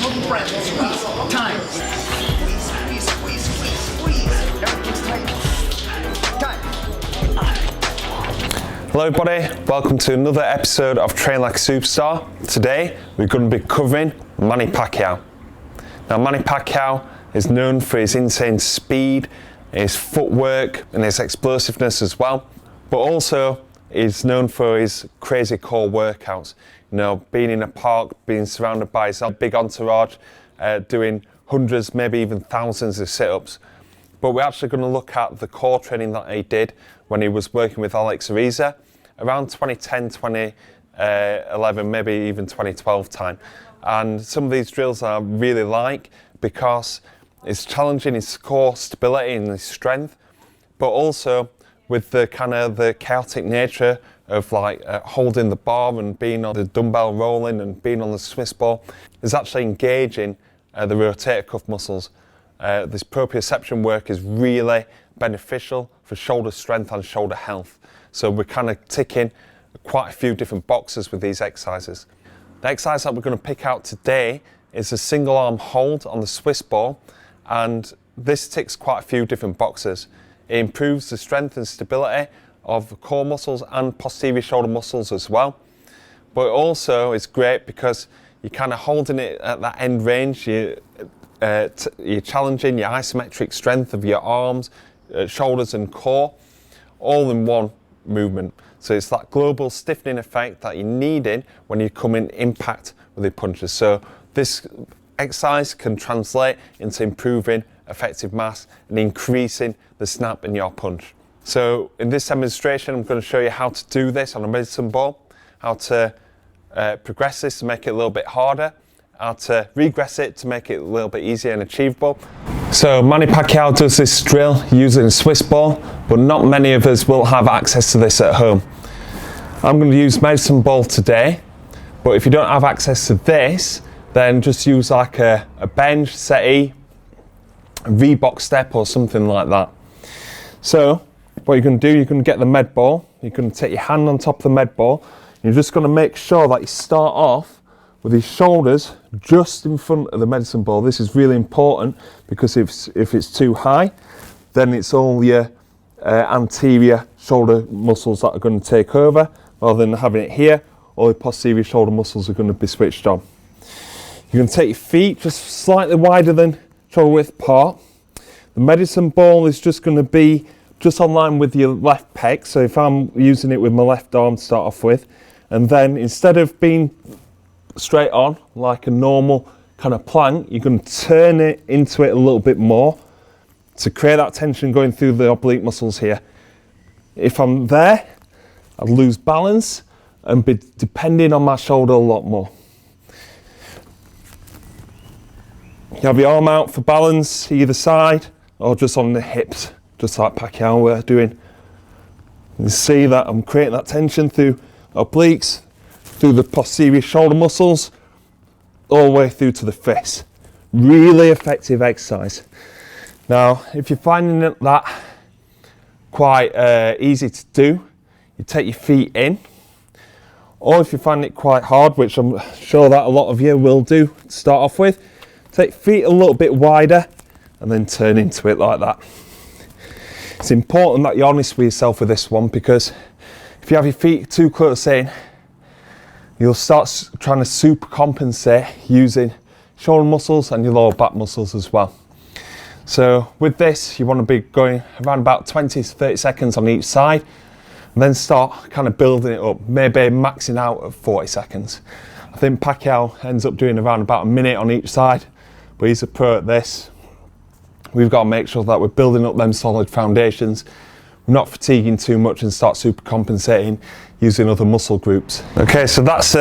Time. Hello everybody, welcome to another episode of Train Like a Superstar. Today we're going to be covering Manny Pacquiao. Now Manny Pacquiao is known for his insane speed, his footwork and his explosiveness as well, but also he's known for his crazy core workouts. You know, being in a park, being surrounded by his big entourage, doing hundreds, maybe even thousands of sit-ups. But we're actually going to look at the core training that he did when he was working with Alex Ariza around 2010, 2011, maybe even 2012 time. And some of these drills I really like because it's challenging his core stability and his strength, but also with the kind of the chaotic nature of like holding the bar and being on the dumbbell rolling and being on the Swiss ball is actually engaging the rotator cuff muscles. This proprioception work is really beneficial for shoulder strength and shoulder health. So we're kind of ticking quite a few different boxes with these exercises. The exercise that we're going to pick out today is a single arm hold on the Swiss ball, and this ticks quite a few different boxes. It improves the strength and stability of the core muscles and posterior shoulder muscles as well. But also it's great because you're kind of holding it at that end range. You're challenging your isometric strength of your arms, shoulders and core, all in one movement. So it's that global stiffening effect that you're needing when you come in impact with your punches. So this exercise can translate into improving effective mass and increasing the snap in your punch. So in this demonstration, I'm going to show you how to do this on a medicine ball, how to progress this to make it a little bit harder, how to regress it to make it a little bit easier and achievable. So Manny Pacquiao does this drill using a Swiss ball, but not many of us will have access to this at home. I'm going to use medicine ball today, but if you don't have access to this, then just use like a bench, settee, a Reebok step or something like that. So what you're going to do, you're going to get the med ball, you're going to take your hand on top of the med ball, and you're just going to make sure that you start off with his shoulders just in front of the medicine ball. This is really important because if it's too high, then it's all your anterior shoulder muscles that are going to take over, rather than having it here, all the posterior shoulder muscles are going to be switched on. You're going to take your feet just slightly wider than shoulder width apart. The medicine ball is just going to be just on line with your left pec. So if I'm using it with my left arm to start off with, and then instead of being straight on like a normal kind of plank, you're going to turn it into it a little bit more to create that tension going through the oblique muscles here. If I'm there, I'd lose balance and be depending on my shoulder a lot more. You have your arm out for balance either side or just on the hips, just like Pacquiao were doing. You see that I'm creating that tension through obliques, through the posterior shoulder muscles, all the way through to the fist. Really effective exercise. Now, if you're finding that quite easy to do, you take your feet in, or if you find it quite hard, which I'm sure that a lot of you will do to start off with, take feet a little bit wider and then turn into it like that. It's important that you're honest with yourself with this one, because if you have your feet too close in, you'll start trying to super compensate using shoulder muscles and your lower back muscles as well. So with this, you want to be going around about 20 to 30 seconds on each side, and then start kind of building it up, maybe maxing out at 40 seconds. I think Pacquiao ends up doing around about a minute on each side, but he's a pro at this. We've got to make sure that we're building up them solid foundations, we're not fatiguing too much and start super compensating using other muscle groups. Okay, so that's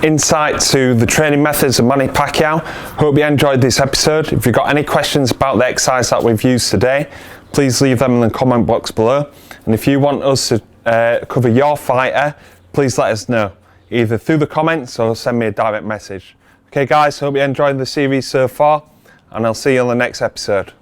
insight to the training methods of Manny Pacquiao. Hope you enjoyed this episode. If you've got any questions about the exercise that we've used today, please leave them in the comment box below. And if you want us to cover your fighter, please let us know, either through the comments or send me a direct message. Okay guys, hope you enjoyed the series so far, and I'll see you on the next episode.